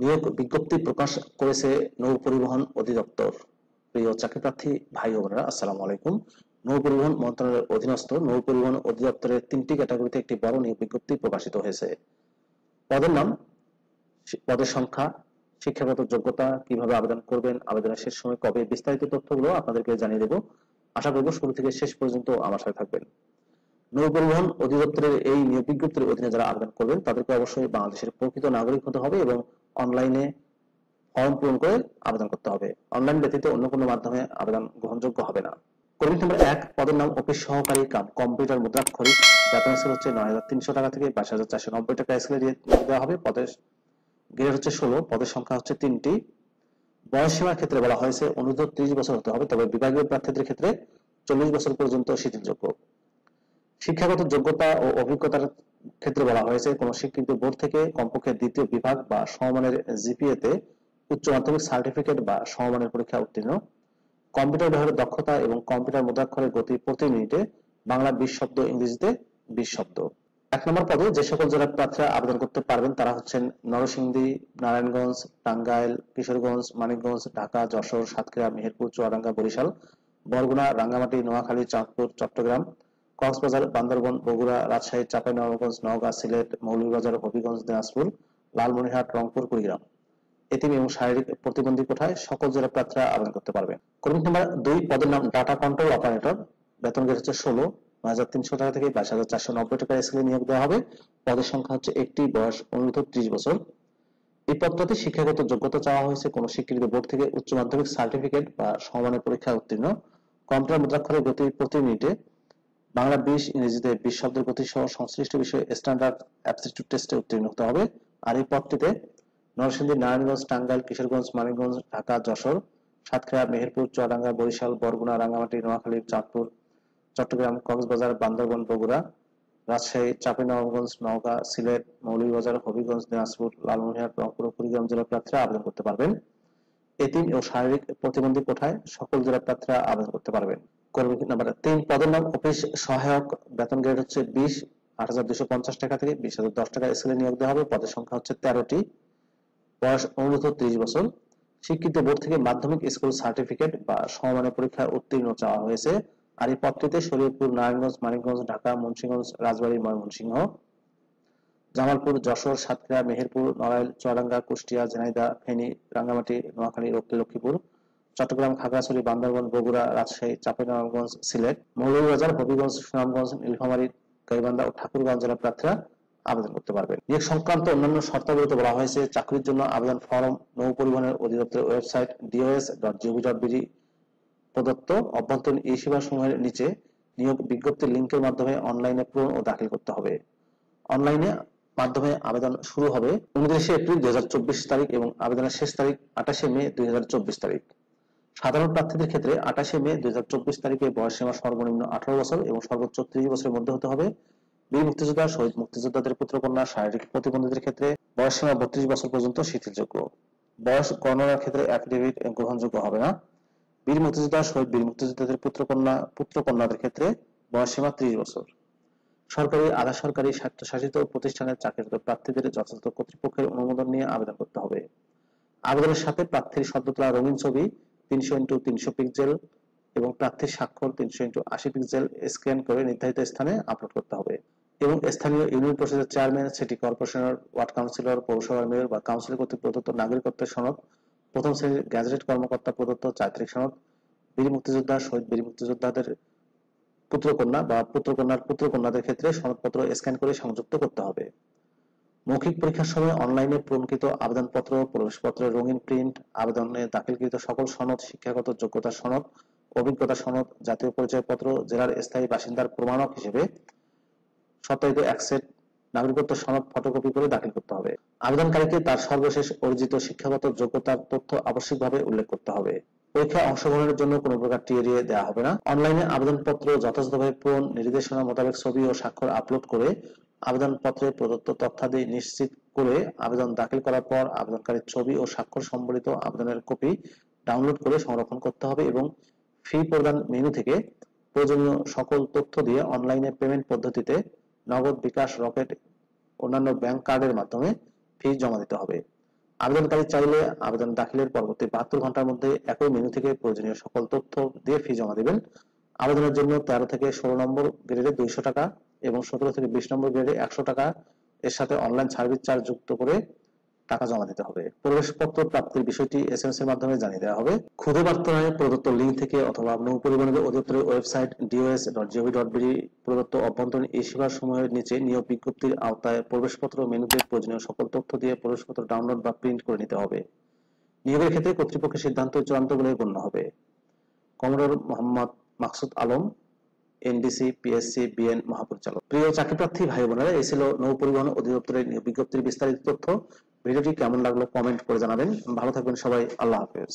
নিয়োগ বিজ্ঞপ্তি প্রকাশ করেছে নৌ পরিবহন অধিদপ্তর। প্রিয় চাকরিপ্রার্থী ভাই ও বোনেরা, আসসালামু আলাইকুম। নৌ পরিবহন মন্ত্রণালয়ের অধীনস্থ নৌ পরিবহন অধিদপ্তরের 3টি ক্যাটাগরিতে একটি বড় নিয়োগ বিজ্ঞপ্তি প্রকাশিত হয়েছে। পদের নাম, পদের সংখ্যা, শিক্ষাগত যোগ্যতা, কিভাবে আবেদন করবেন, আবেদনের শেষ সময় কবে, বিস্তারিত তথ্যগুলো আপনাদেরকে জানিয়ে দেব। আশা করব শুরু থেকে শেষ পর্যন্ত আমার সাথে থাকবেন। নৌ পরিবহন অধিদপ্তরের এই নিয়োগ বিজ্ঞপ্তির অধীনে যারা আবেদন করবেন তাদেরকে অবশ্যই বাংলাদেশের প্রকৃত নাগরিক হতে হবে এবং অনলাইনে ফর্ম পূরণ করে আবেদন করতে হবে। অনলাইন ব্যতীত অন্য কোনো মাধ্যমে আবেদন গ্রহণযোগ্য হবে না। কর্মী নম্বর 1, পদের নাম অফিস সহকারী কাম কম্পিউটার মুদ্রাক্ষরিক। বেতন স্কেল হচ্ছে 9,300 টাকা থেকে 22,490 টাকা স্কেলে নিয়োগ দেওয়া হবে। পদের গ্রেড হচ্ছে 16, পদের সংখ্যা হচ্ছে 3টি। বয়স সীমার ক্ষেত্রে বলা হয়েছে অনূর্ধ্ব 30 বছর হতে হবে, তবে বিভাগীয় প্রার্থীদের ক্ষেত্রে 40 বছর পর্যন্ত শিথিলযোগ্য। শিক্ষাগত যোগ্যতা ও অভিজ্ঞতার ক্ষেত্রে বলা হয়েছে কোন স্বীকৃত বোর্ড থেকে কমপক্ষে দ্বিতীয় বিভাগ বা সমমানের জিপিএ তে উচ্চ মাধ্যমিক সার্টিফিকেট বা সমমানের পরীক্ষা উত্তীর্ণ, কম্পিউটার ব্যবহারের দক্ষতা এবং কম্পিউটার মুদ্রাক্ষরের গতি প্রতি মিনিটে বাংলা 20 শব্দ, ইংরেজিতে 20 শব্দ। 1 নম্বর পদে যে সকল জেলার প্রার্থীরা আবেদন করতে পারবেন তারা হচ্ছেন নরসিংদী, নারায়ণগঞ্জ, টাঙ্গাইল, কিশোরগঞ্জ, মানিকগঞ্জ, ঢাকা, যশোর, সাতক্ষীরা, মেহেরপুর, চুয়াডাঙ্গা, বরিশাল, বরগুনা, রাঙ্গামাটি, নোয়াখালী, চাঁদপুর, চট্টগ্রাম, কক্সবাজার, বান্দরবান, বগুড়া, রাজশাহী, চাঁপাইনবাবগঞ্জ, নওগাঁ, সিলেট, মৌলভীবাজার, হবিগঞ্জ, দিনাজপুর, লালমনিরহাট, রংপুর, কুড়িগ্রাম। এতিম এবং শারীরিক প্রতিবন্ধী কোঠায় সকল জেলার প্রার্থীরা আবেদন করতে পারবেন। কর্মী নম্বর 2, পদের নাম ডাটা কন্ট্রোল অপারেটর। বেতন গ্রেড হচ্ছে 16, 9,300 টাকা থেকে 22,490 টাকা স্কেলে নিয়োগ দেওয়া হবে। পদের সংখ্যা হচ্ছে 1টি, বয়স অনূর্ধ্ব 30 বছর। এই পদটাতে শিক্ষাগত যোগ্যতা চাওয়া হয়েছে কোন স্বীকৃত বোর্ড থেকে উচ্চ মাধ্যমিক সার্টিফিকেট বা সমমানের পরীক্ষা উত্তীর্ণ, কম্পিউটার মুদ্রাক্ষরের গতি প্রতি মিনিটে বাংলা 20, ইংরেজিতে 20 শব্দের গতি সহ সংশ্লিষ্ট বিষয়ে স্ট্যান্ডার্ড অ্যাপটিটিউড টেস্টে উত্তীর্ণ হতে হবে। আর এই পদটিতে নরসিংদী, নারায়ণগঞ্জ, টাঙ্গাইল, কিশোরগঞ্জ, মানিকগঞ্জ, ঢাকা, যশোর, সাতক্ষীরা, মেহেরপুর, চুয়াডাঙ্গা, বরিশাল, বরগুনা, রাঙ্গামাটি, নোয়াখালী, চাঁদপুর, চট্টগ্রাম, কক্সবাজার, বান্দরবান, বগুড়া, রাজশাহী, চাঁপাইনবাবগঞ্জ, নওগাঁ, সিলেট, মৌলভীবাজার, হবিগঞ্জ, দিনাজপুর, লালমনিরহাট, রংপুর ও কুড়িগ্রাম জেলার প্রার্থীরা আবেদন করতে পারবেন। এতিম ও শারীরিক প্রতিবন্ধী কোঠায় সকল জেলার প্রার্থীরা আবেদন করতে পারবেন। কর্মী নাম্বার 3, পদের নাম অফিস সহায়ক। বেতন গ্রেড হচ্ছে 20, 8,250 টাকা থেকে 20,010 টাকা স্কেলে নিয়োগ দেওয়া হবে। পদের সংখ্যা হচ্ছে 13টি, বয়স অনূর্ধ্ব 30 বছর। স্বীকৃত বোর্ড থেকে মাধ্যমিক স্কুল সার্টিফিকেট বা সমমানের পরীক্ষায় উত্তীর্ণ চাওয়া হয়েছে। আর এই পদটিতে শরীয়তপুর, নারায়ণগঞ্জ, মানিকগঞ্জ, ঢাকা, মুন্সিগঞ্জ, রাজবাড়ী, ময়মনসিংহ, জামালপুর, যশোর, সাতক্ষীরা, মেহেরপুর, নড়াইল, চুয়াডাঙ্গা, কুষ্টিয়া, ঝিনাইদহ, ফেনী, রাঙ্গামাটি, নোয়াখালী, লক্ষ্মীপুর, চট্টগ্রাম, খাগড়াছড়ি, বান্দরবান, বগুড়া, রাজশাহী, চাঁপাইনবাবগঞ্জ, সিলেট, মৌলভীবাজার, হবিগঞ্জ, সুনামগঞ্জ, নীলফামারী, গাইবান্ধা ও ঠাকুরগাঁও জেলার প্রার্থীরা আবেদন করতে পারবেন। নিয়োগ সংক্রান্ত অন্যান্য শর্তাবলীতে বলা হয়েছে চাকরির জন্য আবেদন ফরম নৌ পরিবহনের অধিদপ্তরের ওয়েবসাইট dos.gov.bd প্রদত্ত অভ্যন্তরীণ এই সেবাসমূহের নিচে নিয়োগ বিজ্ঞপ্তির লিঙ্কের মাধ্যমে অনলাইনে পূরণ ও দাখিল করতে হবে। অনলাইনে মাধ্যমে আবেদন শুরু হবে 29 এপ্রিল 2024 তারিখ এবং আবেদনের শেষ তারিখ 28 মে 2024 তারিখ। সাধারণ প্রার্থীদের ক্ষেত্রে 28 মে 2024 তারিখে বয়সসীমা সর্বনিম্ন 18 বছর এবং সর্বোচ্চ 30 বছরের মধ্যে হতে হবে। বীর মুক্তিযোদ্ধা, শহীদ মুক্তিযোদ্ধাদের পুত্রকন্যা, শারীরিক প্রতিবন্ধীদের ক্ষেত্রে বয়সসীমা 32 বছর পর্যন্ত শিথিলযোগ্য। বয়স গণনার ক্ষেত্রে অ্যাফিডেভিট গ্রহণযোগ্য হবে না। বীর মুক্তিযোদ্ধা, শহীদ বীর মুক্তিযোদ্ধাদের পুত্রকন্যাদের ক্ষেত্রে বয়সসীমা 30 বছর। সরকারি, আধা সরকারি, স্বায়ত্তশাসিত প্রতিষ্ঠানের চাকরিরত প্রার্থীদের যথাযথ কর্তৃপক্ষের অনুমোদন নিয়ে আবেদন করতে হবে। আবেদনের সাথে প্রার্থীর সদ্য তোলা রঙিন ছবি 300x300 পিক্সেল এবং প্রার্থীর স্বাক্ষর 300x80 পিক্সেল স্ক্যান করে নির্ধারিত স্থানে আপলোড করতে হবে এবং স্থানীয় ইউনিয়ন পরিষদের চেয়ারম্যান, সিটি কর্পোরেশনের ওয়ার্ড কাউন্সিলর, পৌরসভার মেয়র বা কাউন্সিল কর্তৃক প্রদত্ত নাগরিকত্বের সনদ, প্রথম শ্রেণীর গ্যাজেটেড কর্মকর্তা প্রদত্ত চারিত্রিক সনদ, বীর মুক্তিযোদ্ধা, শহীদ বীর মুক্তিযোদ্ধাদের পুত্রকন্যা বা পুত্রকন্যার পুত্রকন্যাদের ক্ষেত্রে সনদপত্র স্ক্যান করে সংযুক্ত করতে হবে। মৌখিক পরীক্ষার সময় অনলাইনে পূরণকৃত আবেদনপত্র, প্রবেশপত্রের রঙিন প্রিন্ট, আবেদনে দাখিলকৃত সকল সনদ, শিক্ষাগত যোগ্যতার সনদ, অভিজ্ঞতা সনদ, জাতীয় পরিচয়পত্র, জেলার স্থায়ী বাসিন্দার প্রমাণক হিসেবে সত্যায়িত এক সেট নাগরিকত্ব সনদ ফটোকপি করে দাখিল করতে হবে। আবেদনকারীকে তার সর্বশেষ অর্জিত শিক্ষাগত যোগ্যতার তথ্য আবশ্যিকভাবে উল্লেখ করতে হবে। পরীক্ষায় অংশগ্রহণের জন্য কোনো প্রকার টিএডিএ দেওয়া হবে না। অনলাইনে আবেদনপত্র যথাযথভাবে পূরণ, নির্দেশনা মোতাবেক ছবি ও স্বাক্ষর আপলোড করে আবেদনপত্রে প্রদত্ত তথ্যাদি নিশ্চিত করে আবেদন দাখিল করার পর আবেদনকারীর ছবি ও স্বাক্ষর সম্বলিত আবেদনের কপি ডাউনলোড করে সংরক্ষণ করতে হবে এবং ফি প্রদান মেনু থেকে প্রয়োজনীয় সকল তথ্য দিয়ে অনলাইনে পেমেন্ট পদ্ধতিতে নগদ, বিকাশ, রকেট, অন্যান্য ব্যাংক কার্ডের মাধ্যমে ফি জমা দিতে হবে। আবেদনকারী চাইলে আবেদন দাখিলের পরবর্তী 72 ঘন্টার মধ্যে একই মেনু থেকে প্রয়োজনীয় সকল তথ্য দিয়ে ফি জমা দিবেন। আবেদনের জন্য 13 থেকে 16 নম্বর গ্রেডে 200 টাকা এবং 17 থেকে 20 নম্বর গ্রেডে 100 টাকা এর সাথে অনলাইন সার্ভিস চার্জ যুক্ত করে টাকা জমা দিতে হবে। প্রবেশপত্র প্রাপ্তির বিষয়টি এসএমএস এর মাধ্যমে জানিয়ে দেওয়া হবে। ক্ষুদে বার্তায় প্রদত্ত লিঙ্ক থেকে অথবা নৌ পরিবহন অধিদপ্তরের ওয়েবসাইট dos.gov.bd প্রদত্ত অভ্যন্তরীণ এই সেবাসমূহের নিচে নিয়োগ বিজ্ঞপ্তির আওতায় প্রবেশপত্র মেনুতে প্রয়োজনীয় সকল তথ্য দিয়ে প্রবেশপত্র ডাউনলোড বা প্রিন্ট করে নিতে হবে। নিয়োগের ক্ষেত্রে কর্তৃপক্ষের সিদ্ধান্ত চূড়ান্ত বলে গণ্য হবে। Commodore Mohammad Maksud Alam, NDC PSC BN মহাপরিচালক। প্রিয় চাকরিপ্রার্থী ভাই বোনেরা, এই ছিল নৌ পরিবহন অধিদপ্তরের বিজ্ঞপ্তির বিস্তারিত তথ্য। ভিডিওটি কেমন লাগলো কমেন্ট করে জানাবেন। ভালো থাকবেন সবাই। আল্লাহ হাফেজ।